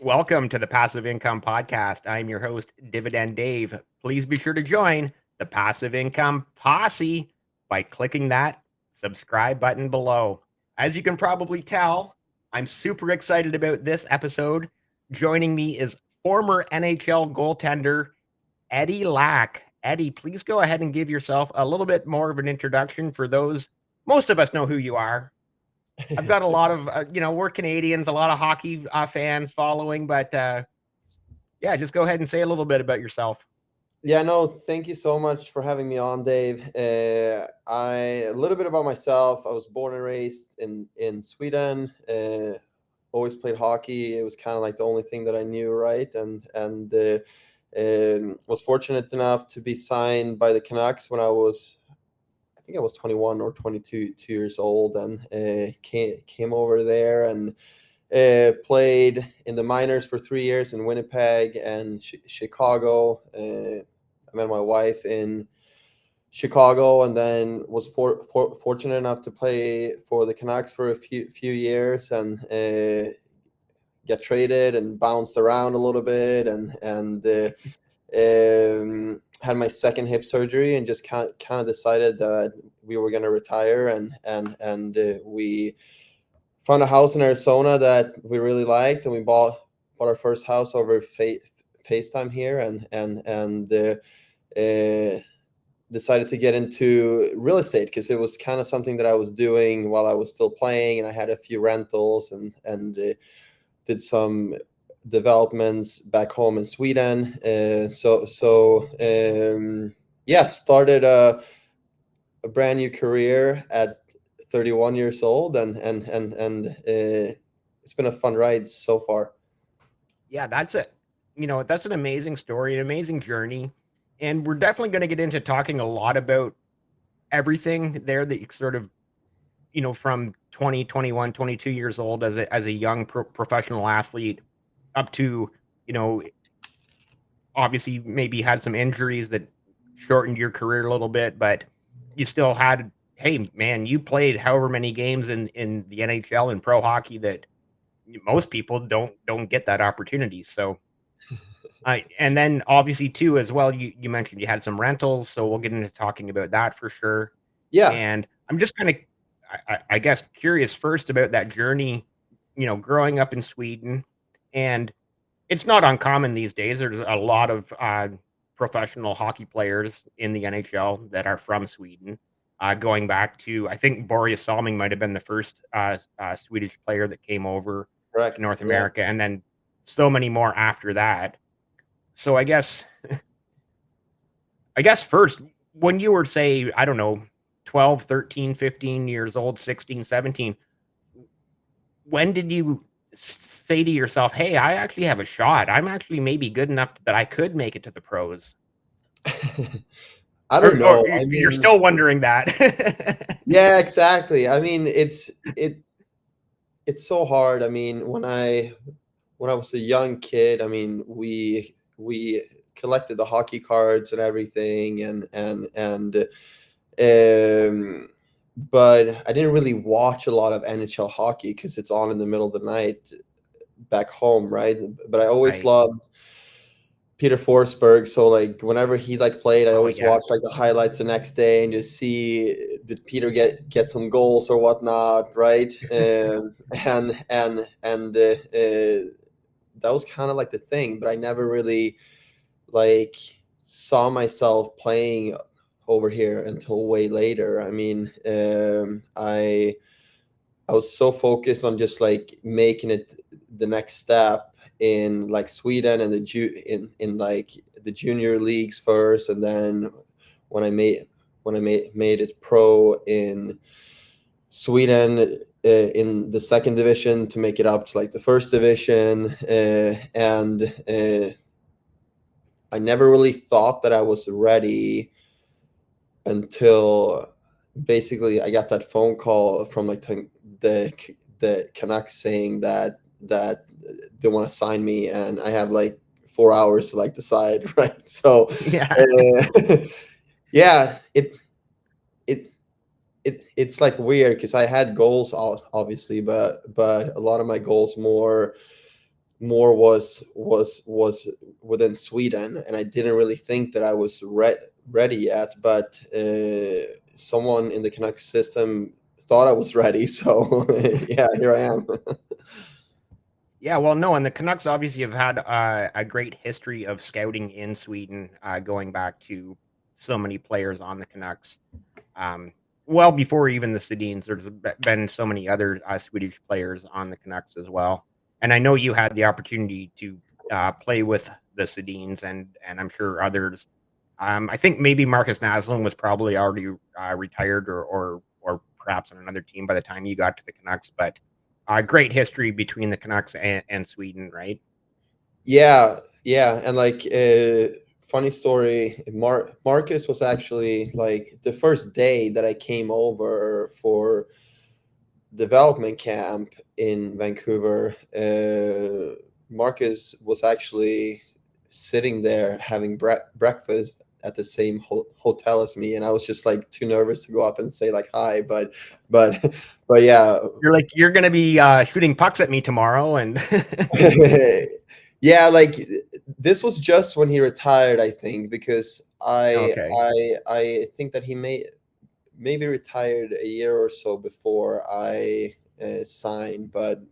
Welcome to the Passive Income Podcast. I'm your host, Dividend Dave. Please be sure to join the Passive Income Posse by clicking that subscribe button below. As you can probably tell, I'm super excited about this episode. Joining me is former NHL goaltender Eddie Lack. Eddie, please go ahead and give yourself a little bit more of an introduction for those. Most of us know who you are. I've got a lot of, we're Canadians, a lot of hockey fans following, but yeah, just go ahead and say a little bit about yourself. Yeah, no, thank you so much for having me on, Dave. A little bit about myself. I was born and raised in Sweden. Always played hockey. It was kind of like the only thing that I knew, right? And was fortunate enough to be signed by the Canucks when I think I was 21 or 22 years old, and came over there and played in the minors for 3 years in Winnipeg and Chicago. I met my wife in Chicago, and then was fortunate enough to play for the Canucks for a few years, and get traded and bounced around a little bit, and had my second hip surgery, and just kind of decided that we were going to retire, and we found a house in Arizona that we really liked, and we bought our first house over FaceTime here, and decided to get into real estate because it was kind of something that I was doing while I was still playing, and I had a few rentals, and did some developments back home in Sweden. Yeah, started a brand new career at 31 years old, and it's been a fun ride so far. Yeah, that's it. That's an amazing story, an amazing journey. And we're definitely going to get into talking a lot about everything there that you sort of, from 20, 21, 22 years old as a young professional athlete up to, you know, obviously maybe had some injuries that shortened your career a little bit, but you still had, hey man, you played however many games in the NHL and pro hockey that most people don't get that opportunity. So I and then obviously too as well, you mentioned you had some rentals, so we'll get into talking about that for sure. Yeah. And I'm just kind of I guess curious first about that journey, growing up in Sweden. And it's not uncommon these days. There's a lot of professional hockey players in the NHL that are from Sweden. Going back to, I think Boreas Salming might have been the first Swedish player that came over to Correct. North Yeah. America, and then so many more after that. So I guess first, when you were, say, I don't know, 12, 13, 15 years old, 16, 17, when did you say to yourself, "Hey, I actually have a shot. I'm actually maybe good enough that I could make it to the pros." I Or don't or know. you I you're mean, still wondering that? yeah, exactly. I mean, it's so hard. I mean, when I was a young kid, I mean, we collected the hockey cards and everything, and but I didn't really watch a lot of NHL hockey because it's on in the middle of the night back home, right? But I always Right. loved Peter Forsberg. So like whenever he like played, I Oh, always yeah. watched like the highlights the next day and just see did Peter get some goals or whatnot, right? That was kind of like the thing, but I never really like saw myself playing over here until way later. I mean, I was so focused on just like making it the next step in like Sweden and in like the junior leagues first, and then when I made it pro in Sweden, in the second division to make it up to like the first division, and I never really thought that I was ready until basically I got that phone call from like the the Canucks saying that they want to sign me, and I have like 4 hours to like decide, right? So, Yeah. uh, yeah, it it's like weird because I had goals, obviously, but a lot of my goals more more was within Sweden, and I didn't really think that I was ready yet. But someone in the Canucks system thought I was ready, so yeah, here I am. Yeah, well, no, and the Canucks obviously have had a great history of scouting in Sweden, going back to so many players on the Canucks. Um, well, before even the Sedins, there's been so many other Swedish players on the Canucks as well. And I know you had the opportunity to play with the Sedins, and I'm sure others. I think maybe Marcus Naslund was probably already retired, or perhaps on another team by the time you got to the Canucks. But great history between the Canucks and Sweden, right? Yeah, and like funny story, Marcus was actually like the first day that I came over for development camp in Vancouver. Marcus was actually sitting there having breakfast at the same hotel as me, and I was just like too nervous to go up and say like hi, but but yeah. You're like, you're gonna be shooting pucks at me tomorrow, and Yeah, like this was just when he retired, I think, because okay, I think that he maybe retired a year or so before I signed. But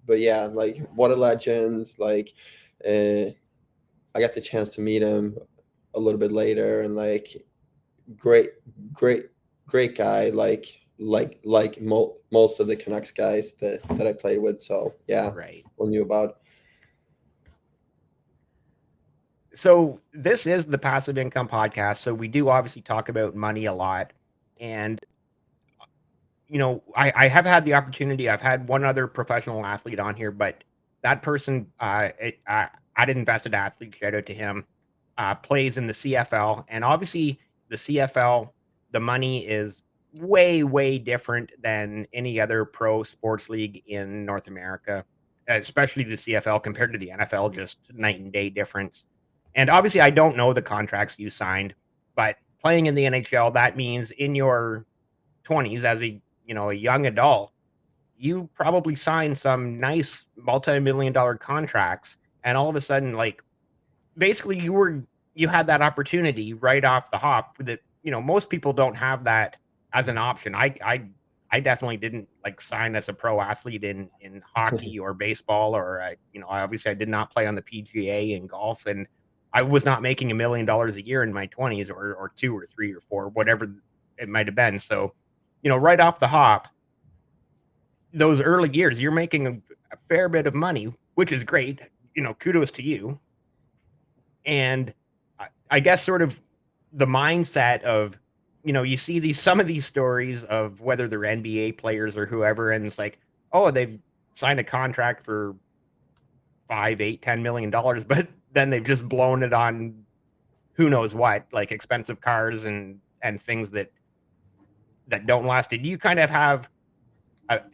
yeah, like what a legend! Like I got the chance to meet him a little bit later, and like great, great, great guy. Like most of the Canucks guys that I played with. So yeah, right. what knew about. So this is the Passive Income Podcast. So we do obviously talk about money a lot, and I have had the opportunity. I've had one other professional athlete on here, but that person, at Invested Athlete, shout out to him, plays in the CFL, and obviously the CFL, the money is way, way different than any other pro sports league in North America, especially the CFL compared to the NFL, just night and day difference. And obviously, I don't know the contracts you signed, but playing in the NHL, that means in your 20s as a young adult, you probably signed some nice multi-million dollar contracts, and all of a sudden, like, basically you had that opportunity right off the hop that most people don't have that as an option. I definitely didn't like sign as a pro athlete in hockey or baseball, or I obviously I did not play on the PGA in golf, and I was not making $1 million a year in my 20s, or two or three or four, whatever it might have been. So right off the hop, those early years, you're making a fair bit of money, which is great. Kudos to you. And I guess sort of the mindset of, you see some of these stories of whether they're NBA players or whoever, and it's like, oh, they've signed a contract for 5, 8, $10 million, but then they've just blown it on who knows what, like expensive cars and things that don't last. Did you kind of have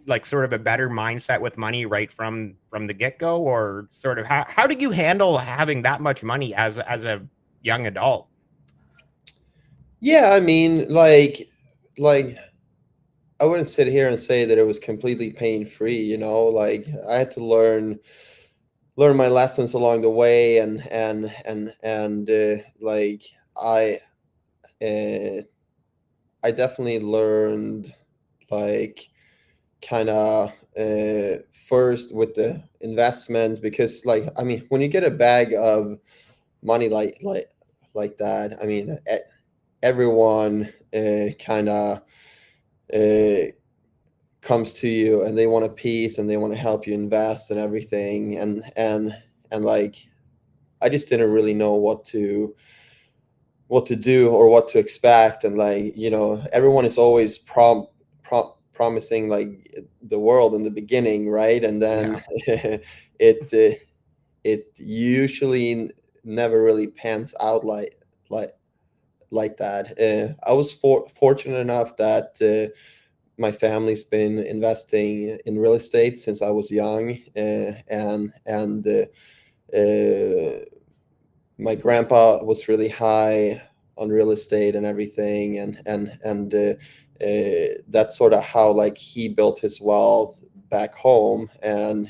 like sort of a better mindset with money right from the get go, or sort of how did you handle having that much money as a young adult? Yeah, I mean, like I wouldn't sit here and say that it was completely pain free. Like I had to learn my lessons along the way, and like uh, I definitely learned like kind of first with the investment, because like I mean when you get a bag of money like that, I mean everyone kind of uh, comes to you and they want a piece and they want to help you invest and everything, and like I just didn't really know what to do or what to expect, and like everyone is always promising like the world in the beginning, right? And Yeah, then it usually never really pans out like like that. I was fortunate enough that my family's been investing in real estate since I was young, and my grandpa was really high on real estate and everything, and that's sort of how like he built his wealth back home, and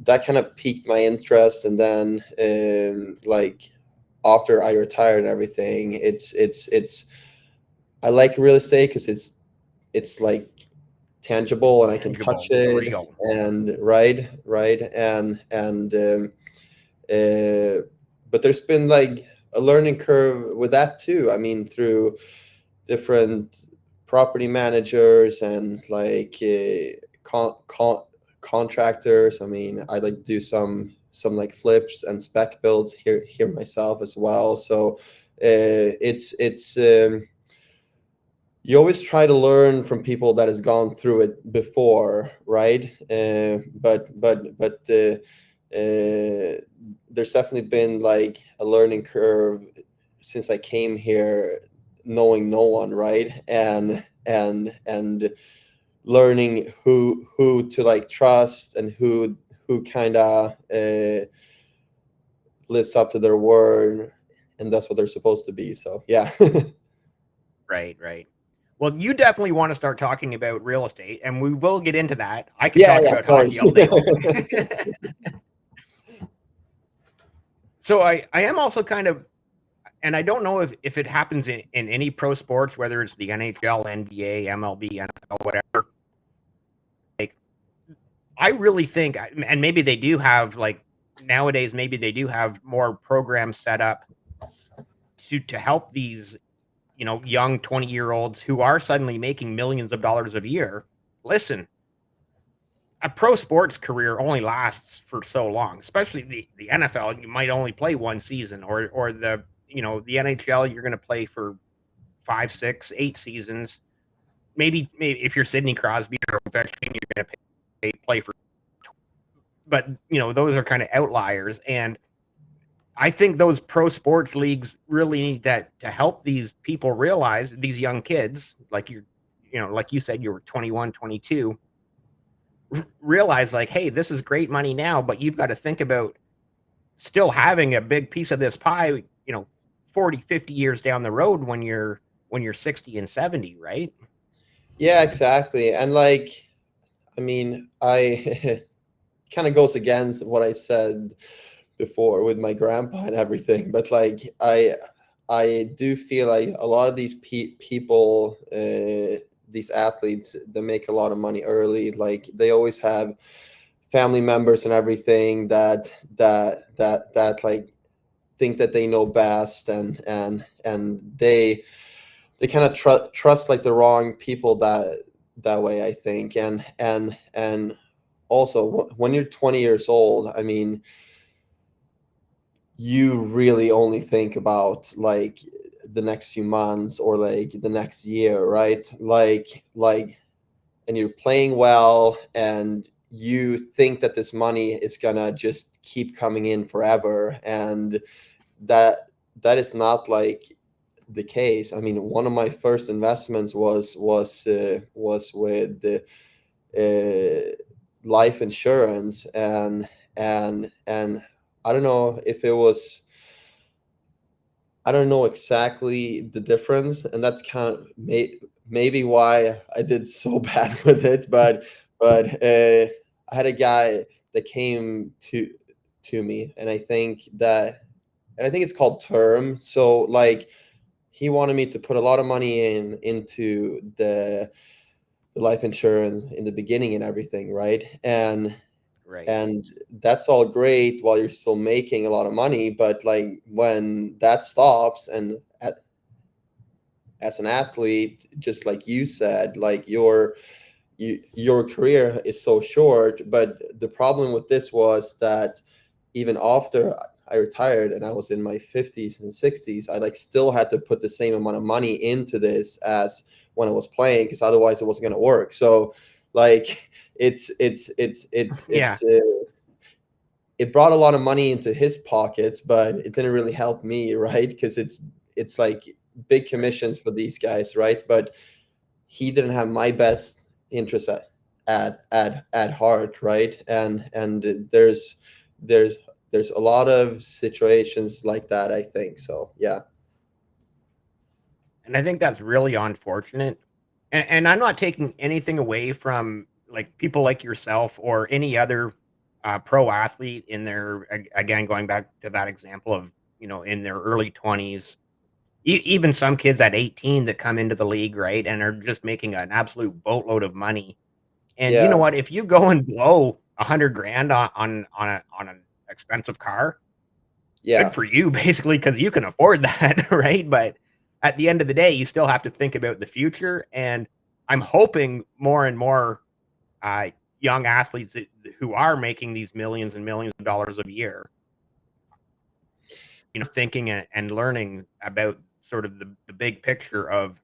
that kind of piqued my interest. And then like after I retired and everything, it's I like real estate because it's like tangible and I can touch Tangible, it. real. And right, and but there's been like a learning curve with that too. I mean, through different property managers and like contractors. I mean, I like do some like flips and spec builds here myself as well. So it's you always try to learn from people that has gone through it before, right? There's definitely been like a learning curve since I came here, knowing no one, right? And learning who to like trust and who kind of lives up to their word, and that's what they're supposed to be. So yeah. Right, right. Well, you definitely want to start talking about real estate, and we will get into that. I could Yeah, talk yeah, about sorry. hockey all day long. So I am also kind of, and I don't know if it happens in any pro sports, whether it's the NHL, NBA, MLB, NFL, whatever. Like, I really think, and maybe they do have like nowadays, maybe they do have more programs set up to help these, young 20-year-olds who are suddenly making millions of dollars a year. Listen, a pro sports career only lasts for so long, especially the NFL. You might only play one season, or the NHL. You're going to play for 5, 6, 8 seasons. Maybe if you're Sidney Crosby or Ovechkin, you're going to play for. But those are kind of outliers, and I think those pro sports leagues really need that to help these people realize, these young kids, like like you said, you were 21, 22, realize like, hey, this is great money now, but you've got to think about still having a big piece of this pie, 40, 50 years down the road when you're 60 and 70, right? Yeah, exactly. And like, I mean, I kind of goes against what I said before with my grandpa and everything, but like I do feel like a lot of these people, these athletes, they make a lot of money early. Like they always have family members and everything that like think that they know best, and they kind of trust like the wrong people that way, I think. And also when you're 20 years old, I mean, you really only think about like the next few months or like the next year, right? Like and you're playing well, and you think that this money is gonna just keep coming in forever, and that that is not like the case. I mean, one of my first investments was with the life insurance, and I don't know if it was, I don't know exactly the difference, and that's kind of maybe why I did so bad with it. But I had a guy that came to me, and I think it's called term. So like he wanted me to put a lot of money into the life insurance in the beginning and everything, right? Right. And that's all great while you're still making a lot of money, but like when that stops, and as an athlete, just like you said, like your career is so short. But the problem with this was that even after I retired and I was in my 50s and 60s, I like still had to put the same amount of money into this as when I was playing, because otherwise it wasn't going to work. So like Yeah. it brought a lot of money into his pockets, but it didn't really help me, right? Because it's like big Right. commissions for these guys, right? But he didn't have my best interest at heart, right? And there's there's a lot of situations like that, I think. So yeah. And I think that's really unfortunate. And I'm not taking anything away from like people like yourself or any other pro athlete in their, again, going back to that example of, in their early 20s, even some kids at 18 that come into the league, right, and are just making an absolute boatload of money. And you know Yeah, what? If you go and blow 100 grand on an expensive car, good yeah, for you, basically, because you can afford that, right? But at the end of the day, you still have to think about the future. And I'm hoping more and more uh, young athletes who are making these millions and millions of dollars a year, thinking and learning about sort of the big picture of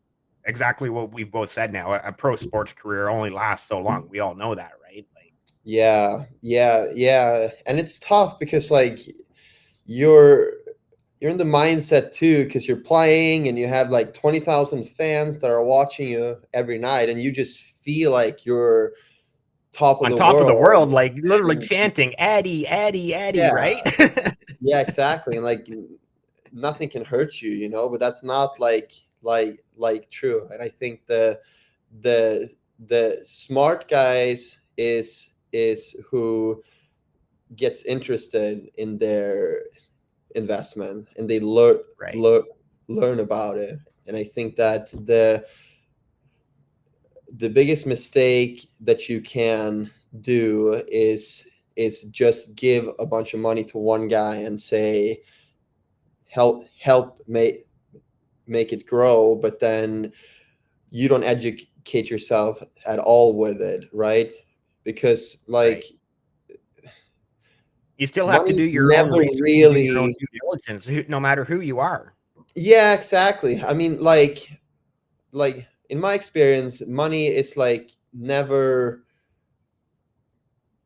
exactly what we've both said now. A pro sports career only lasts so long. We all know that, right? Like, yeah. And it's tough because like you're you're in the mindset too because you're playing and you have like 20,000 fans that are watching you every night and you just feel like you're top of on the top of the world. world, like literally And chanting Addy, Addy, Addy, yeah, right? yeah, exactly. And like nothing can hurt you, but that's not like true. And I think the the smart guys is who gets interested in their investment and they Right. learn about it. And I think that the biggest mistake that you can do is just give a bunch of money to one guy and say help make it grow, but then you don't educate yourself at all with it, right? Because like Right. You still have to do money's your own never research and do your own really. due diligence, no matter who you are. Yeah, exactly. I mean, like in my experience, money is like never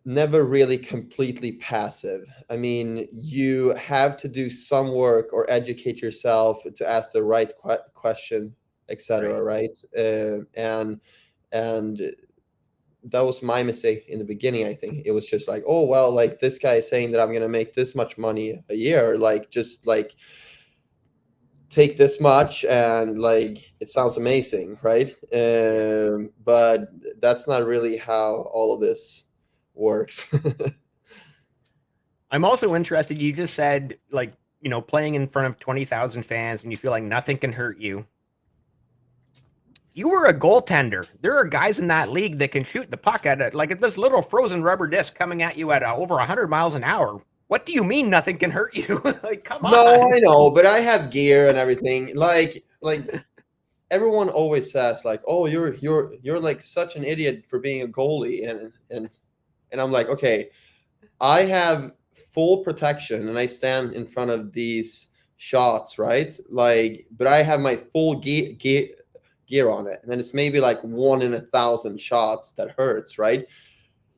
really completely passive. I mean, you have to do some work or educate yourself to ask the right question, etc. Right. Right? And that was my mistake in the beginning. I think it was just like, oh well, like this guy is saying that I'm gonna make this much money a year, like just like take this much and like it sounds amazing, right? Yeah. But that's not really how all of this works. I'm also interested. You just said, like, playing in front of 20,000 fans and you feel like nothing can hurt you. You were a goaltender. There are guys in that league that can shoot the puck at it, like, at this little frozen rubber disc coming at you at over 100 miles an hour. What do you mean nothing can hurt you? Like, come No, on. I know, but I have gear and everything. Like everyone always says, like, "Oh, you're like such an idiot for being a goalie," and I'm like, okay, I have full protection and I stand in front of these shots, right? Like, but I have my full gear on it, and then it's maybe like 1 in 1,000 shots that hurts, right?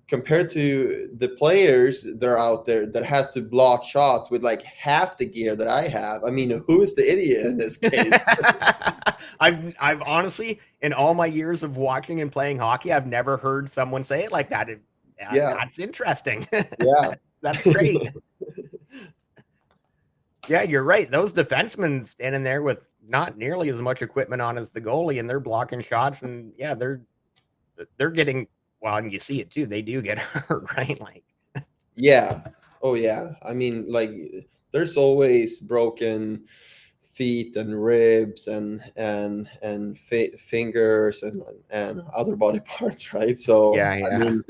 Compared to the players that are out there that has to block shots with like half the gear that I have. I mean, who is the idiot in this case? I've honestly, in all my years of watching and playing hockey, I've never heard someone say it like that. Yeah, That's interesting. yeah, That's great. Yeah, you're right. Those defensemen standing there with not nearly as much equipment on as the goalie, and they're blocking shots, and yeah, they're getting, well, and you see it too. They do get hurt, right? Like, yeah. Oh yeah. I mean, like, there's always broken feet and ribs and fingers and other body parts, right? So yeah, I yeah. mean,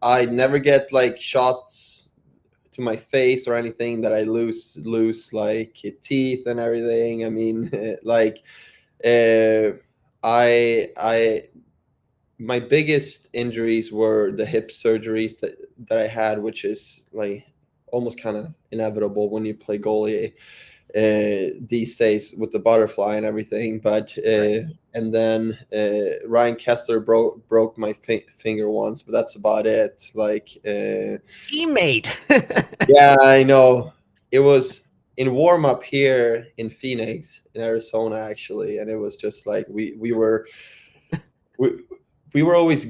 I never get like shots to my face or anything that I lose like teeth and everything. I mean, like uh, I my biggest injuries were the hip surgeries that I had, which is like almost kind of inevitable when you play goalie these days with the butterfly and everything. But Right. and then Ryan Kessler broke my finger once, but that's about it. Like, Teammate. yeah, I know. It was in warm up here in Phoenix, in Arizona, actually, and it was just like we, we were always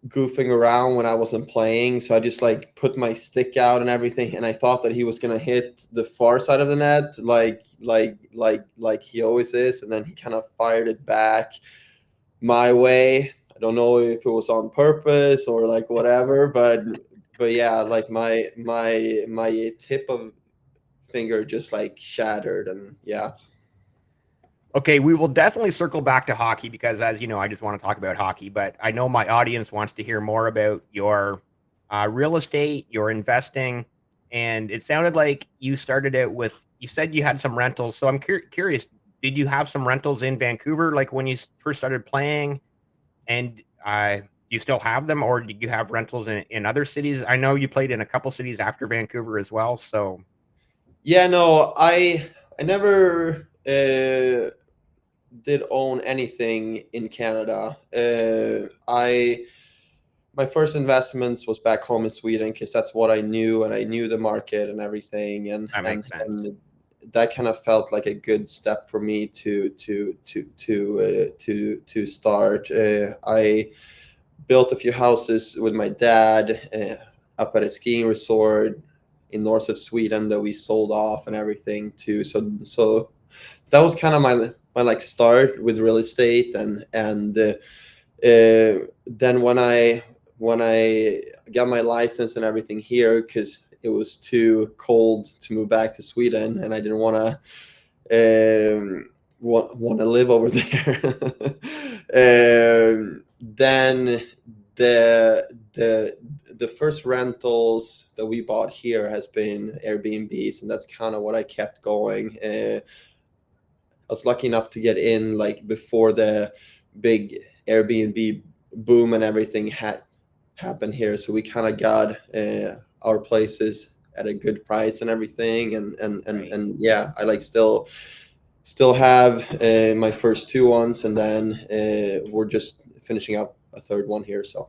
goofing around when I wasn't playing. So I just like put my stick out and everything, and I thought that he was gonna hit the far side of the net, like he always is, and then he kind of fired it back my way. don't know if it was on purpose or like whatever, but yeah, like my tip of finger just like shattered, and yeah. Okay, we will definitely circle back to hockey because, as you know, I just want to talk about hockey. But I know my audience wants to hear more about your real estate, your investing, and it sounded like you started out with. You said you had some rentals, so I'm curious. Did you have some rentals in Vancouver, like when you first started playing? And you still have them, or did you have rentals in other cities? I know you played in a couple cities after Vancouver as well. So Yeah, no, I never did own anything in Canada. I My first investments was back home in Sweden because that's what I knew, and I knew the market and everything, that makes sense. and that kind of felt like a good step for me to start. I built a few houses with my dad up at a skiing resort in north of Sweden that we sold off and everything too. So that was kind of my like start with real estate, and then when I got my license and everything here, because it was too cold to move back to Sweden, and I didn't want to live over there. Then the first rentals that we bought here has been Airbnbs, and that's kind of what I kept going. I was lucky enough to get in like before the big Airbnb boom and everything had happened here, so we kind of got our places at a good price and everything, Right. and yeah, I like still have my first two ones, and then we're just finishing up a third one here. So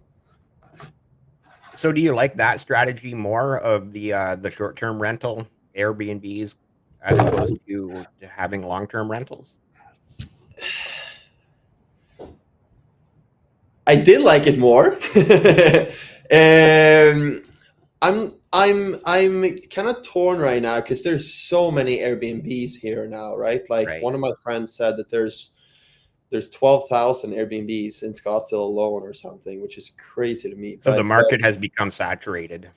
So do you like that strategy more of the short-term rental Airbnbs as opposed to having long-term rentals? I did like it more. um, I'm kind of torn right now because there's so many Airbnbs here now, right? Like Right. one of my friends said that there's 12,000 Airbnbs in Scottsdale alone or something, which is crazy to me. So the But market has become saturated.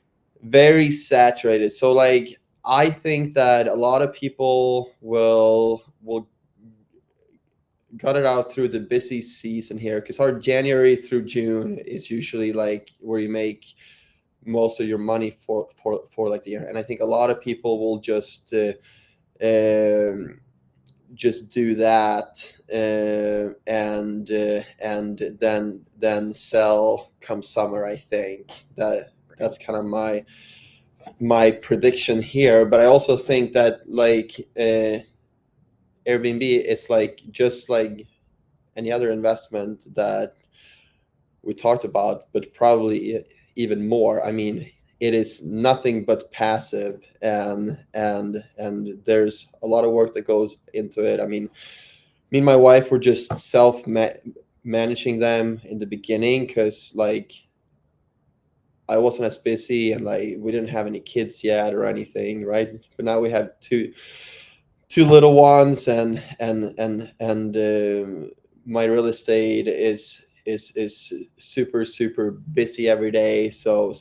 very saturated. So like I think that a lot of people will got it out through the busy season here, because our January through June is usually like where you make most of your money for like the year. And I think a lot of people will um, just do that, and then sell come summer. I think that's kind of my prediction here. But I also think that like Airbnb is like just like any other investment that we talked about, but probably even more. I mean, it is nothing but passive, and there's a lot of work that goes into it. I mean, me and my wife were just managing them in the beginning because like I wasn't as busy, and like we didn't have any kids yet or anything, right? But now we have two little ones, and my real estate is super busy every day. So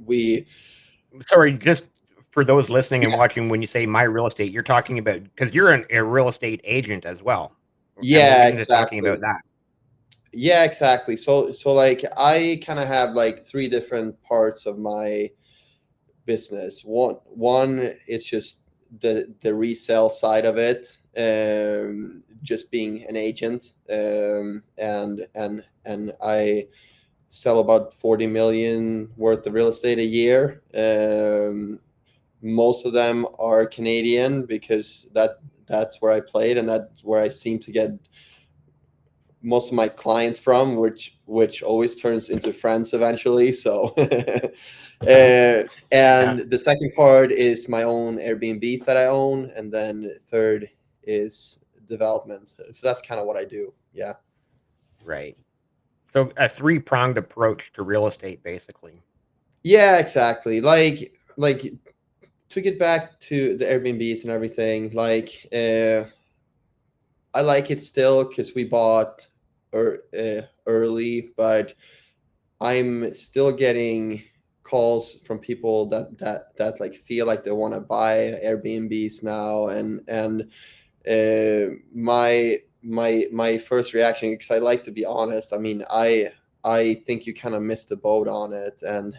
we Sorry, just for those listening and yeah, watching, when you say my real estate, you're talking about because you're a real estate agent as well, and we'll yeah, get into talking about exactly. that. Yeah, exactly. So like I kind of have like three different parts of my business. One is just the resale side of it, just being an agent, and I sell about 40 million worth of real estate a year. Most of them are Canadian because that's where I played, and that's where I seem to get most of my clients from, which always turns into friends eventually. So Yeah, and the second part is my own Airbnbs that I own, and then third is developments. So that's kind of what I do. Yeah. right. So a three-pronged approach to real estate, basically. Yeah, exactly. Like to get back to the Airbnbs and everything, like I like it still because we bought early, but I'm still getting calls from people that like feel like they want to buy Airbnbs now, and my first reaction, because I like to be honest. I mean, I think you kind of missed the boat on it, and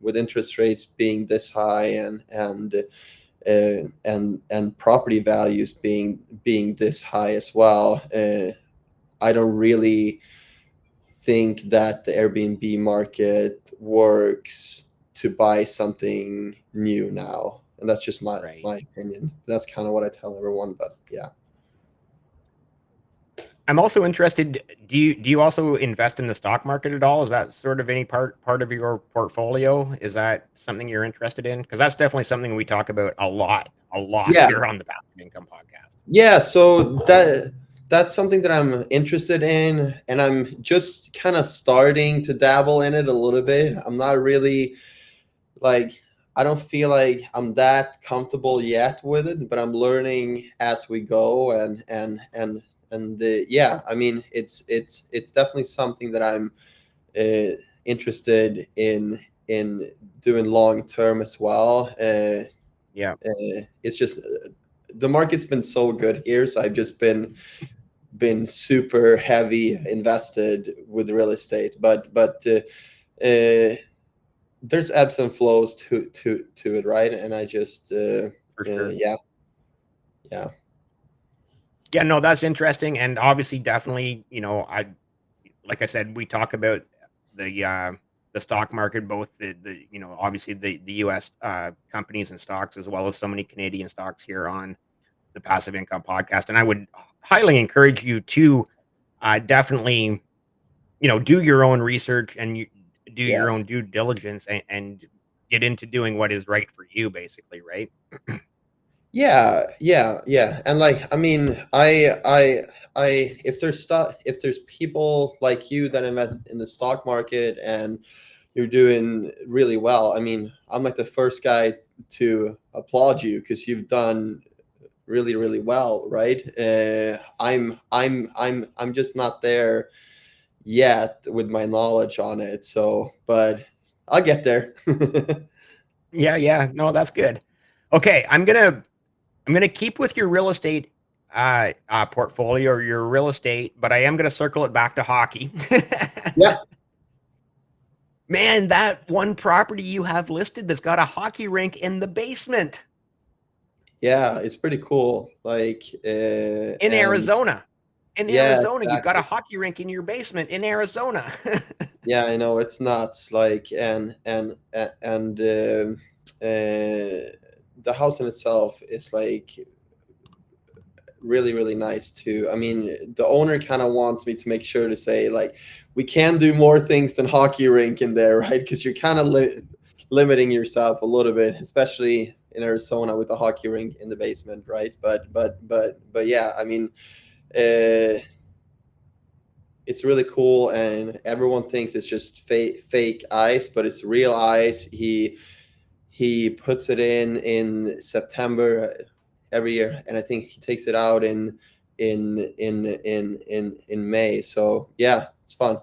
with interest rates being this high, and property values being this high as well, I don't really think that the Airbnb market works to buy something new now. And that's just my Right. my opinion. That's kind of what I tell everyone. But yeah. I'm also interested. Do you also invest in the stock market at all? Is that sort of any part of your portfolio? Is that something you're interested in? Because that's definitely something we talk about a lot Yeah. here on the Passive Income Podcast. Yeah, so that's something that I'm interested in, and I'm just kind of starting to dabble in it a little bit. I'm not really like, I don't feel like I'm that comfortable yet with it, but I'm learning as we go, and yeah, I mean, it's definitely something that I'm interested in doing long term as well. Yeah, It's just the market's been so good here, so I've just been super heavy invested with real estate, but there's ebbs and flows to it, right? And I just for sure. yeah, yeah, Yeah, no, that's interesting, and obviously, definitely, I like I said, we talk about the stock market, both obviously the U.S. Companies and stocks, as well as so many Canadian stocks here on the Passive Income Podcast, and I would highly encourage you to definitely do your own research and you do your own yes, due diligence and get into doing what is right for you, basically, right? yeah. And like, I mean, if there's people like you that invest in the stock market and you're doing really well, I mean, I'm like the first guy to applaud you because you've done really well, right? I'm just not there yet with my knowledge on it. So, but I'll get there. Yeah, yeah. No, that's good. Okay, I'm gonna keep with your real estate portfolio or your real estate, but I am gonna circle it back to hockey. Yeah, Man, that one property you have listed that's got a hockey rink in the basement yeah, it's pretty cool. Like, in and Arizona. In yeah, Arizona, you've got a exactly. hockey rink in your basement in Arizona. Yeah, I know it's nuts. Like, and the house in itself is like really nice too. I mean, the owner kind of wants me to make sure to say like, we can do more things than hockey rink in there, right? Because you're kind of limiting yourself a little bit, especially in Arizona with the hockey rink in the basement, right? But yeah, I mean, uh, it's really cool, and everyone thinks it's just fake ice, but it's real ice. He puts it in September every year, and I think he takes it out in May. So yeah, it's fun.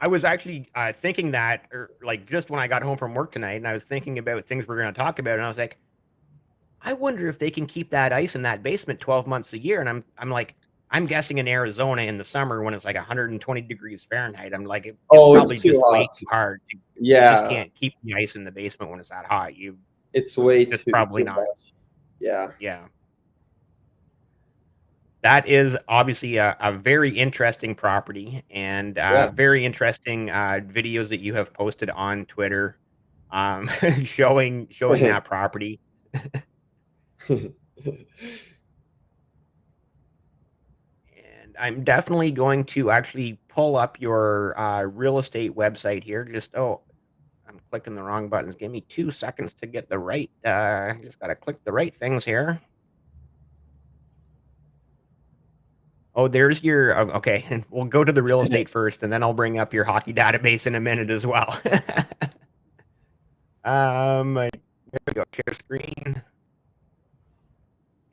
I was actually thinking that, or like just when I got home from work tonight, and I was thinking about things we're going to talk about, and I was like, I wonder if they can keep that ice in that basement 12 months a year. And I'm like, I'm guessing in Arizona in the summer when it's like 120 degrees Fahrenheit, I'm like, it's Oh, probably it's too just way hot. too hard. You just Yeah, can't keep the ice in the basement when it's that hot. it's way It's just probably too not. much. Yeah, Yeah. That is obviously a very interesting property and yeah. very interesting videos that you have posted on Twitter, showing that property. And I'm definitely going to actually pull up your real estate website here. I'm clicking the wrong buttons. Give me 2 seconds to get the right. Just got to click the right things here. Oh, there's your. Okay, and we'll go to the real estate first, and then I'll bring up your hockey database in a minute as well. There we go. Share screen.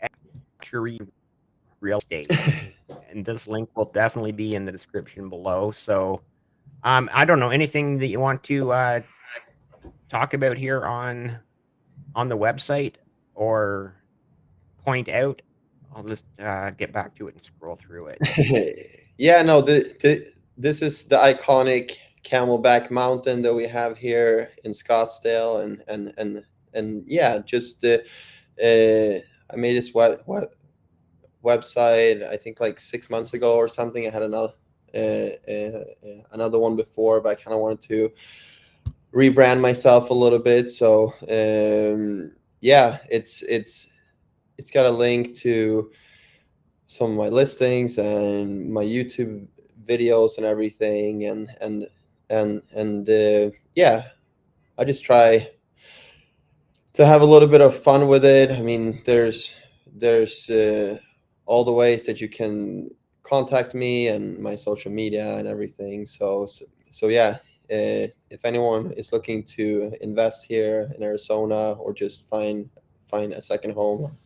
Actually, real estate. And this link will definitely be in the description below. So I don't know, anything that you want to talk about here on the website or point out? I'll just get back to it and scroll through it. Yeah, no, this is the iconic Camelback Mountain that we have here in Scottsdale, and yeah, just I made this website I think like 6 months ago or something. I had another one before, but I kind of wanted to rebrand myself a little bit. So yeah, it's got a link to some of my listings and my YouTube videos and everything, and yeah, I just try to have a little bit of fun with it. I mean, there's all the ways that you can contact me and my social media and everything. So yeah, if anyone is looking to invest here in Arizona or just find a second home,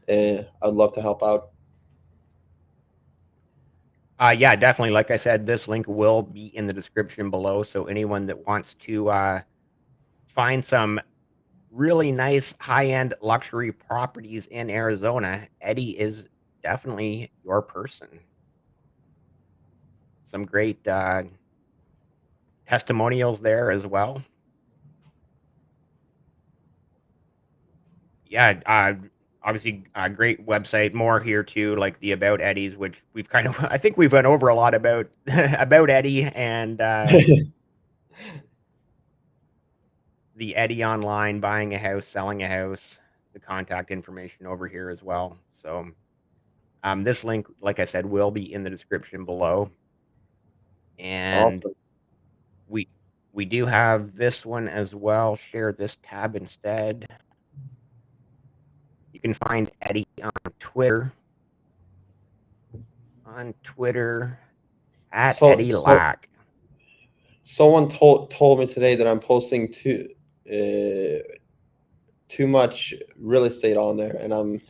I'd love to help out. Yeah, definitely. Like I said, this link will be in the description below. So anyone that wants to find some really nice high-end luxury properties in Arizona, Eddie is definitely your person. Some great testimonials there as well. Yeah, obviously a great website. More here too, like the About Eddies, which we've kind of I think we've went over a lot about about Eddie and the Eddie online, buying a house, selling a house, the contact information over here as well. So this link, like I said, will be in the description below. And Awesome. we we do have this one as well. Share this tab instead. You can find Eddie on Twitter. On Twitter at So, Eddie so Lack. someone told me today that I'm posting uh, too much real estate on there, and I'm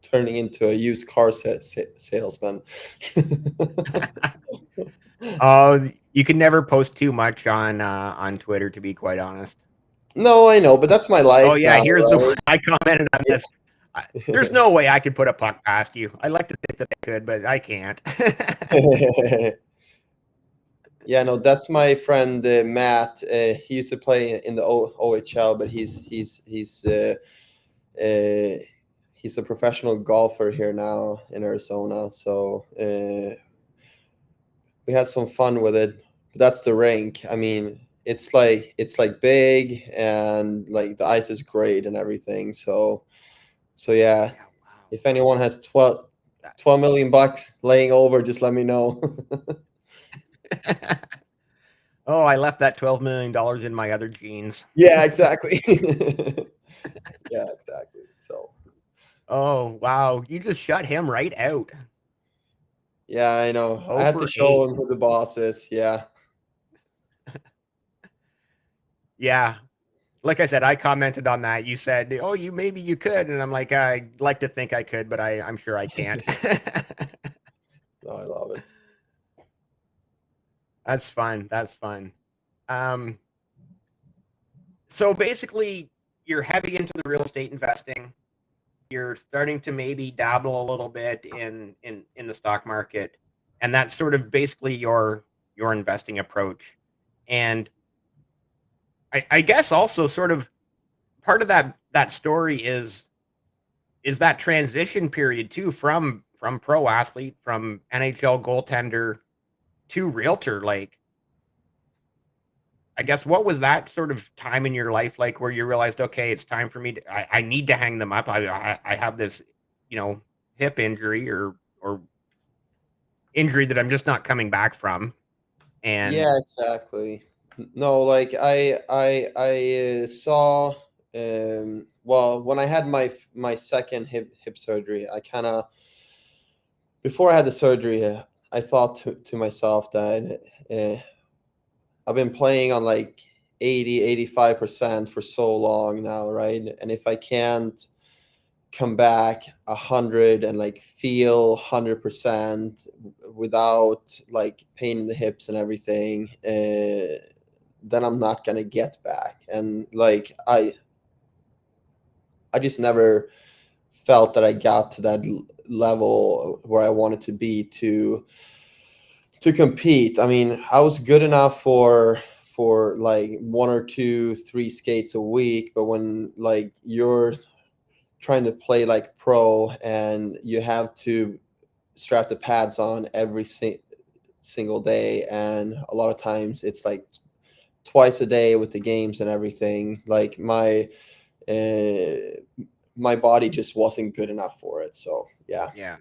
turning into a used car salesman. Oh, you can never post too much on Twitter, to be quite honest. No, I know, but that's my Oh life yeah, now, here's the one right? I commented on this. There's no way I could put a puck past you. I like to think that I could, but I can't. Yeah, no, that's my friend Matt. He used to play in the OHL, but uh, he's a professional golfer here now in Arizona. So we had some fun with it. That's the rink. I mean, it's like big, and like the ice is great and everything. So yeah, Yeah, wow. if anyone has 12 million bucks laying over, just let me know. Oh, I left that $12 million in my other jeans. Yeah, exactly. Yeah, exactly. So Oh wow, you just shut him right out. yeah, I know. I Oh had to for show 8. him who the boss is. Yeah. Yeah, like I said, I commented on that. You said, "Oh, you maybe you could," and I'm like, "I'd like to think I could, but I'm sure I can't." No, I love it. That's fun. That's fun. Um, so basically, you're heavy into the real estate investing. You're starting to maybe dabble a little bit in the stock market, and that's sort of basically your investing approach. And I guess also sort of part of that story is that transition period too from pro athlete, from NHL goaltender to realtor. Like, I guess what was that sort of time in your life like where you realized, okay, it's time for me to I need to hang them up. I have this, you know, hip injury or injury that I'm just not coming back from. And Yeah, exactly. No, like I saw well, when I had my second hip surgery, I kind of before I had the surgery, I thought to myself that I've been playing on like 85% for so long now, right? And if I can't come back 100 and like feel 100% without like pain in the hips and everything, then I'm not gonna get back. And like I just never felt that I got to that level where I wanted to be to compete. I mean, I was good enough for like one or two, three skates a week, but when like you're trying to play like pro and you have to strap the pads on every single day, and a lot of times it's like twice a day with the games and everything, like uh, my body just wasn't good enough for it. So yeah. Yeah.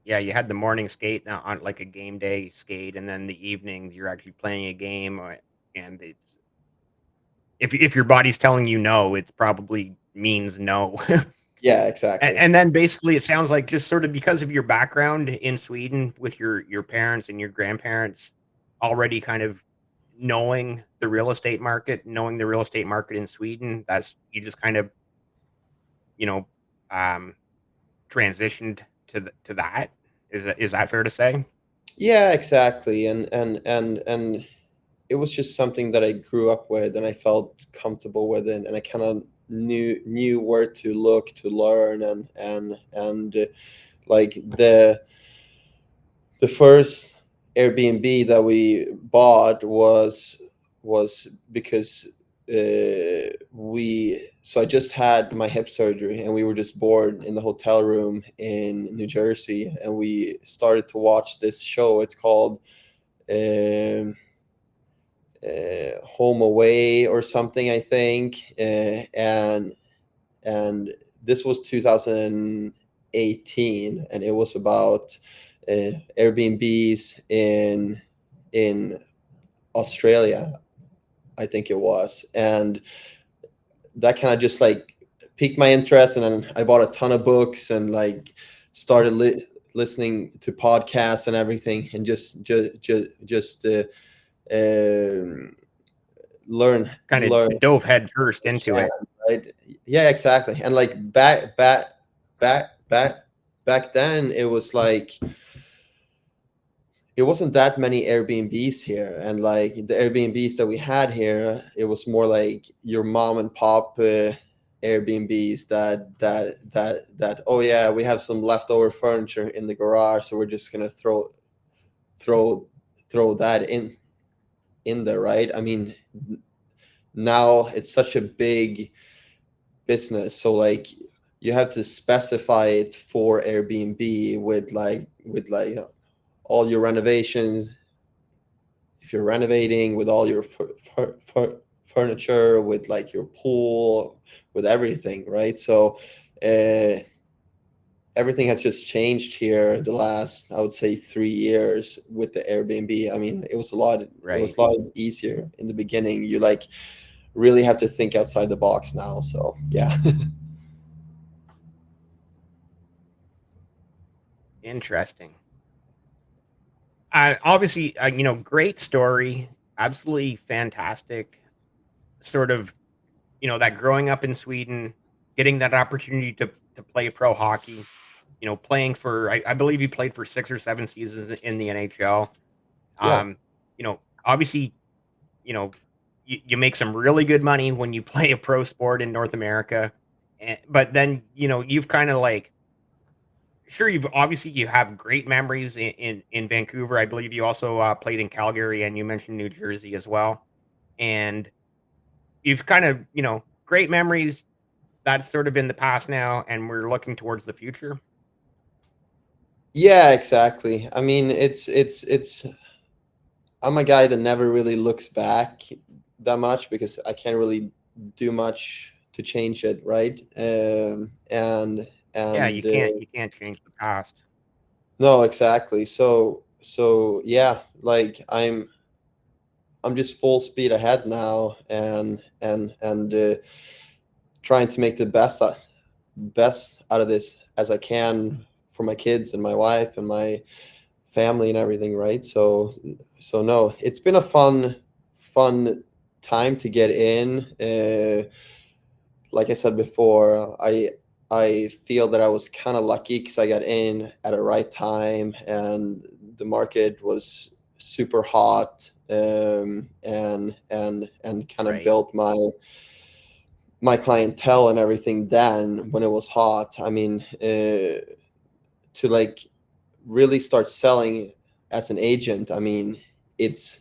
Yeah, you had the morning skate on like a game day skate, and then the evenings you're actually playing a game, and it's if your body's telling you no, it probably means no. Yeah, exactly. And then basically it sounds like just sort of because of your background in Sweden with your parents and your grandparents already kind of knowing the real estate market in Sweden, that's you just kind of, you know, um, transitioned to that. Is that fair to say? Yeah, exactly. And it was just something that I grew up with and I felt comfortable with it, and I kind of knew where to look to learn. And like the first Airbnb that we bought was because we so I just had my hip surgery and we were just bored in the hotel room in New Jersey, and we started to watch this show. It's called um, Home Away or something, I think, and this was 2018, and it was about Airbnbs in Australia, I think it was, and that kind of just like piqued my interest, and then I bought a ton of books and like started listening to podcasts and everything, and just um, Kinda learn dove head first I into it. can, right? Yeah, exactly. And like back back then, it was like it wasn't that many Airbnbs here, and like the Airbnbs that we had here, it was more like your mom and pop Airbnbs that oh yeah, we have some leftover furniture in the garage, so we're just gonna throw throw that in there, right? I mean, now it's such a big business, so like you have to specify it for Airbnb with like all your renovations, if you're renovating, with all your furniture, with like your pool, with everything, right? So uh, everything has just changed here the last, I would say, 3 years with the Airbnb. I mean, it was Right. a lot easier in the beginning. You like really have to think outside the box now, so yeah. Interesting. Obviously, great story, absolutely fantastic. Sort of, that growing up in Sweden, getting that opportunity to play pro hockey, playing for I believe you played for 6 or 7 seasons in the NHL. Yeah. Obviously, you know, you make some really good money when you play a pro sport in North America, but then, you've kinda, like sure, you have great memories in Vancouver. I believe you also, played in Calgary, and you mentioned New Jersey as well, and you've kind of, great memories. That's sort of in the past now, and we're looking towards the future. Yeah, exactly. I mean, it's I'm a guy that never really looks back that much because I can't really do much to change it, right? Yeah, And you can't change the past. no, exactly. So yeah, like I'm just full speed ahead now, and trying to make the best out of this as I can for my kids and my wife and my family and everything, right? So no, it's been a fun time to get in. Like I said before, I feel that I was kind of lucky because I got in at the right time, and the market was super hot, and kind of Right. built my clientele and everything then when it was hot. I mean, to like really start selling as an agent, I mean, it's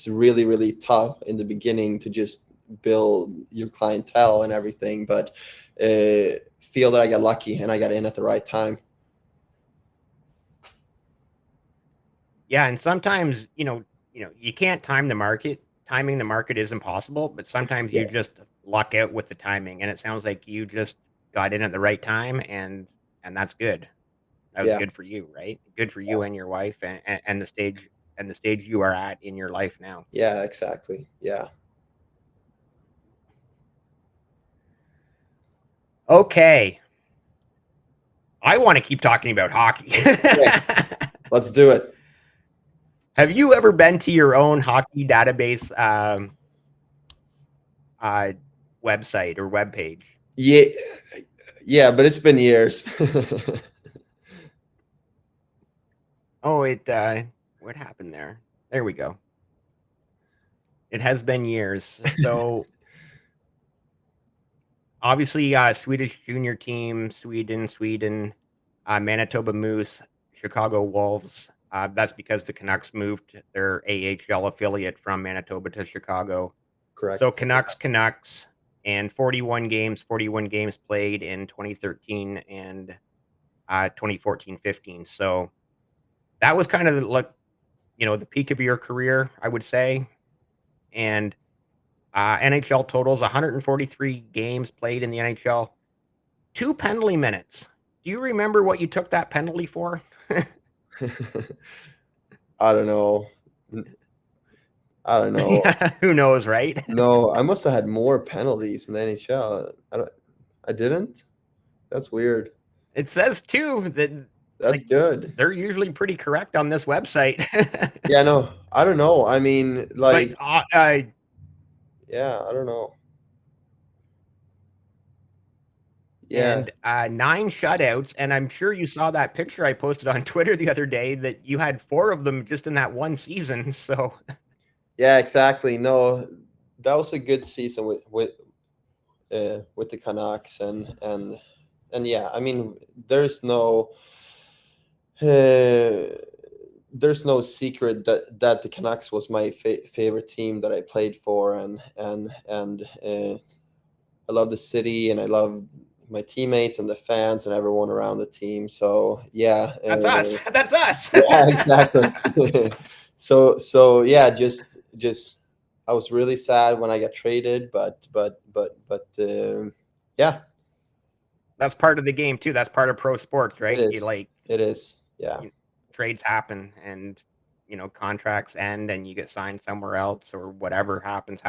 really really tough in the beginning to just build your clientele and everything, but feel that I got lucky and I got in at the right time. Yeah, and sometimes, you can't time the market. Timing the market is impossible, but sometimes you Yes. just luck out with the timing, and it sounds like you just got in at the right time, and that's good. That was Yeah. good for you, right? Good for you and your wife, and the stage you are at in your life now. Yeah, exactly. Yeah. Okay, I wanna keep talking about hockey. Okay, let's do it. Have you ever been to your own hockey database, uh, website or webpage? Yeah, yeah, but it's been years. Oh, what happened there? There we go. It has been years. So, obviously, Swedish junior team, Sweden, Manitoba Moose, Chicago Wolves. That's because the Canucks moved their AHL affiliate from Manitoba to Chicago. So Correct. Canucks, and 41 games played in 2013 and 2014-15. So that was kind of like, the peak of your career, I would say. And NHL totals 143 games played in the NHL, 2 penalty minutes. Do you remember what you took that penalty for? I don't know. I don't know. Yeah, who knows, right? No, I must have had more penalties in the NHL. I didn't? That's weird. It says too that, That's like, good. they're usually pretty correct on this website. Yeah, no, I don't know. I mean, But, like, yeah, I don't know. Yeah. and, 9 shutouts, and I'm sure you saw that picture I posted on Twitter the other day that you had 4 of them just in that one season, so Yeah, exactly. No, that was a good season with the Canucks, and yeah, I mean, there's no uh, there's no secret that the Canucks was my favorite team that I played for, and I love the city, and I love my teammates and the fans and everyone around the team. So yeah, that's us. That's us. yeah, exactly. So yeah, just I was really sad when I got traded, but yeah, That's part of the game too, that's part of pro sports, it right? You, is. like, It is. Yeah. you trades happen and, contracts end and you get signed somewhere else or whatever happens,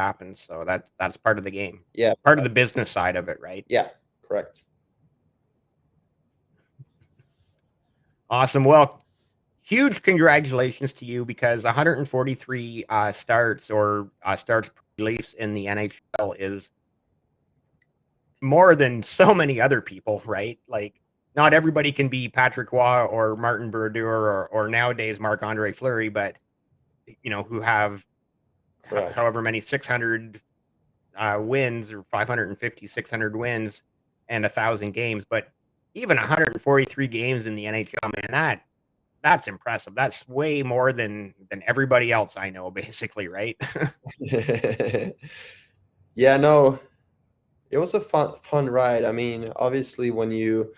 so that's part of the game. Yeah. Part of the business side of it, right? Yeah. Correct. Awesome, well, huge congratulations to you because 143, starts reliefs in the NHL is more than so many other people, right? Like, not everybody can be Patrick Roy or Martin Brodeur or nowadays Marc-Andre Fleury, but, who have Correct. however many 600 wins or 550, 600 wins and 1,000 games. But even 143 games in the NHL, man, that's impressive. That's way more than everybody else I know, basically, right? Yeah. No, it was a fun ride. I mean, obviously, when you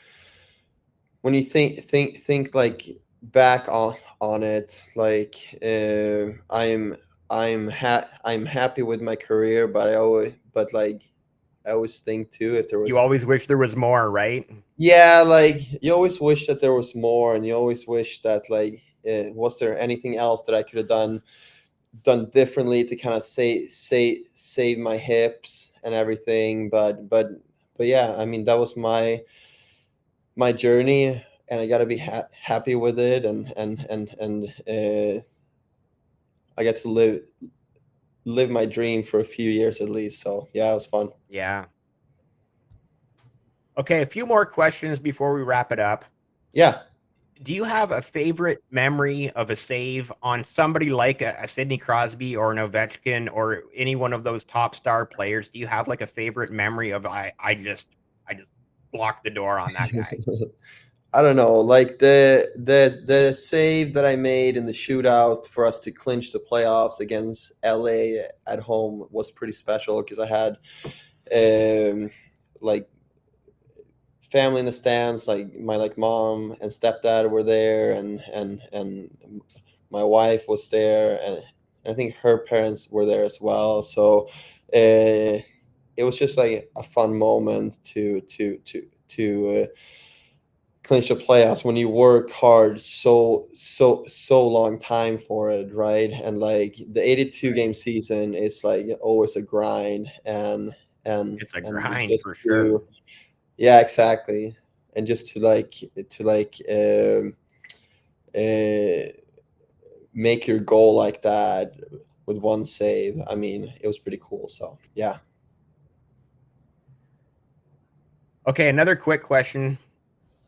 think like back on it, like I'm happy with my career, but like I always think too if there You was, always wish there was more, right? yeah, like you always wish that there was more, and you always wish that like was there anything else that I could have done differently to kind of save my hips and everything, but yeah, I mean that was my journey, and I got to be happy with it, and I got to live my dream for a few years at least. So yeah, it was fun. Yeah. Okay, a few more questions before we wrap it up. Yeah. Do you have a favorite memory of a save on somebody like a Sidney Crosby or an Ovechkin or any one of those top star players? Do you have like a favorite memory of I just blocked the door on that guy? I don't know, like the save that I made in the shootout for us to clinch the playoffs against LA at home was pretty special because I had like family in the stands, like my mom and stepdad were there, and my wife was there, and I think her parents were there as well. So it was just like a fun moment to clinch the playoffs when you work hard so long time for it, right? And like the 82 game season is like always a grind, It's a and grind for just sure. to yeah, exactly. And just to uh, make your goal like that with one save. I mean, it was pretty cool. So yeah. Okay, another quick question.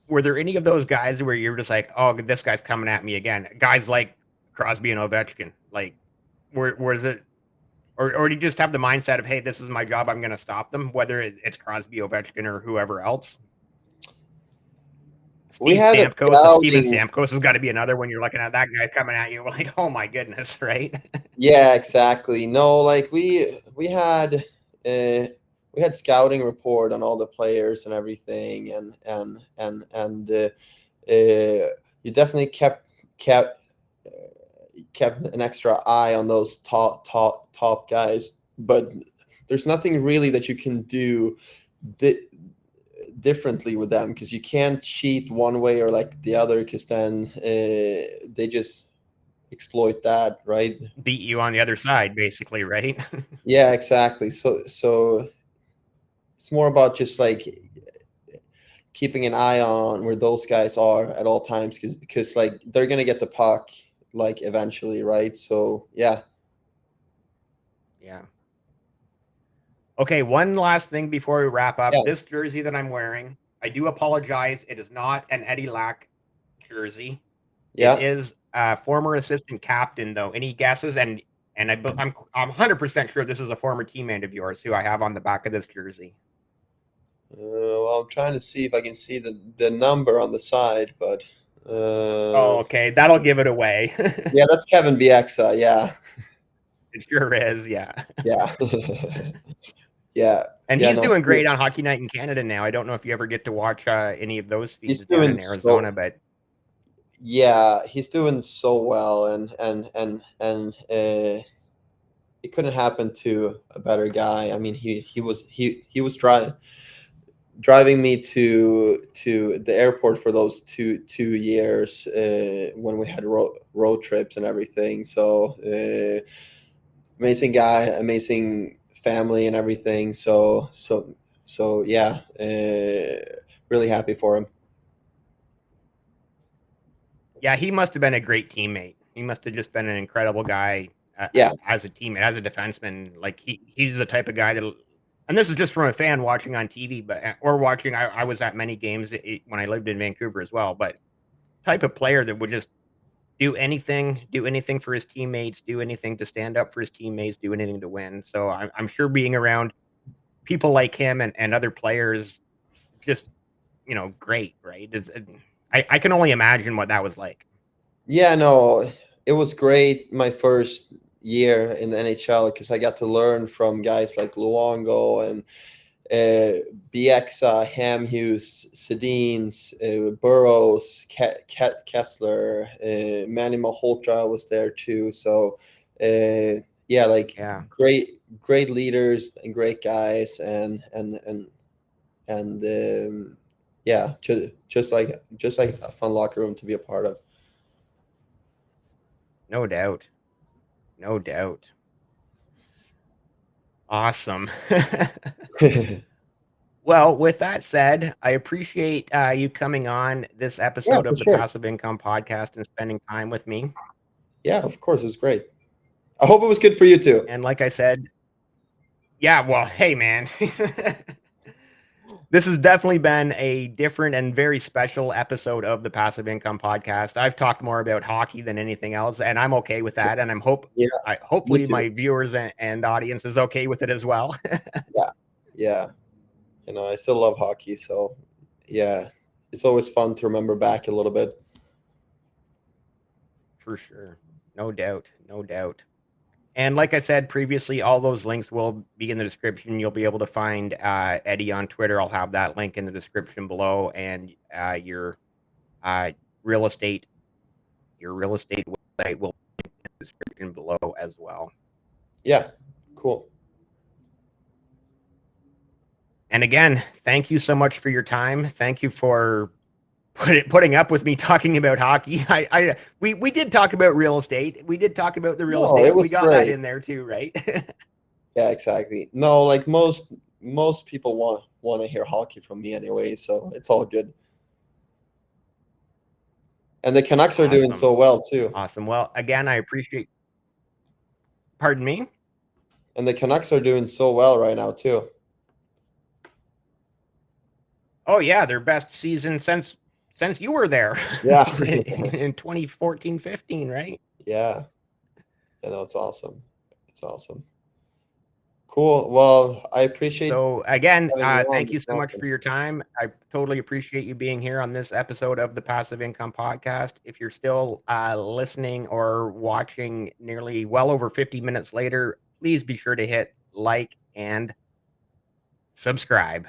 Were there any of those guys where you're just like, "Oh, this guy's coming at me again"? Guys like Crosby and Ovechkin, like, was it, or do you just have the mindset of, "Hey, this is my job. I'm going to stop them," whether it's Crosby, Ovechkin, or whoever else? We Steve had a Stamkos. So Steven scouting. Stamkos has got to be another one. You're looking at that guy coming at you, like, "Oh my goodness," right? Yeah, exactly. No, like we had scouting report on all the players and everything, and you definitely kept an extra eye on those top guys. But there's nothing really that you can do di- differently with them because you can't cheat one way or like the other because then they just exploit that, right? Beat you on the other side, basically, right? Yeah, exactly. So it's more about just like keeping an eye on where those guys are at all times because like they're gonna get the puck like eventually, right? So yeah. Yeah. Okay, one last thing before we wrap up. Yeah. This jersey that I'm wearing, I do apologize. It is not an Eddie Lack jersey. It Yeah. is a former assistant captain, though. Any guesses? And I'm 100% sure this is a former teammate of yours who I have on the back of this jersey. Well, I'm trying to see if I can see the number on the side, but Oh, uh, okay, that'll give it away. yeah, that's Kevin Bieksa. Yeah, It sure is, yeah. yeah, yeah, And yeah. he's No, doing great on Hockey Night in Canada now. I don't know if you ever get to watch any of those he's feeds down doing in so. Arizona, but Yeah, he's doing so well, and it couldn't happen to a better guy. I mean, he was driving me to the airport for those two years when we had road trips and everything. So amazing guy, amazing family and everything. So yeah, really happy for him. yeah, he must have been a great teammate. He must have just been an incredible guy Yeah, as a teammate, as a defenseman. Like he's the type of guy that, and this is just from a fan watching on TV, but or watching. I was at many games when I lived in Vancouver as well. But type of player that would just do anything for his teammates, do anything to stand up for his teammates, do anything to win. So I'm sure being around people like him and other players, just great, right? I can only imagine what that was like. yeah, no, it was great my first year in the NHL because I got to learn from guys like Luongo and Bieksa, Hamhuis, Sedins, Burrows, Kessler, Manny Malhotra was there too. So yeah, like Yeah. great leaders and great guys, and yeah, just like a fun locker room to be a part of. No doubt. No doubt. Awesome. Well, with that said, I appreciate you coming on this Yeah, episode for of the sure. Passive Income Podcast and spending time with me. Yeah, of course, it was great. I hope it was good for you too. And like I said, yeah, well, hey, man. This has definitely been a different and very special episode of the Passive Income Podcast. I've talked more about hockey than anything else, and I'm okay with that. And Yeah, me hopefully too. my viewers and audience is okay with it as well. Yeah, yeah. You know, I still love hockey, so yeah, it's always fun to remember back a little bit. For sure. No doubt. No doubt. And like I said previously, all those links will be in the description. You'll be able to find Eddie on Twitter. I'll have that link in the description below, and your uh, real estate real estate website will be in the description below as well. Yeah, cool. And again, thank you so much for your time. Thank you for putting up with me talking about hockey. We did talk about real estate. We did talk about the real No, estate, it so we was got that great. in there too, right? Yeah, exactly. No, like most people want to hear hockey from me anyway, so it's all good. And the Canucks are doing Awesome. so well too. Awesome. Well, again, I appreciate. Pardon me. And the Canucks are doing so well right now too. Oh yeah, their best season since you were there Yeah. in 2014-15, right? Yeah. You know, it's awesome. It's awesome. Cool. Well, I appreciate So again, having me on. thank you It's so much awesome. for your time. I totally appreciate you being here on this episode of the Passive Income Podcast. If you're still listening or watching nearly well over 50 minutes later, please be sure to hit like and subscribe.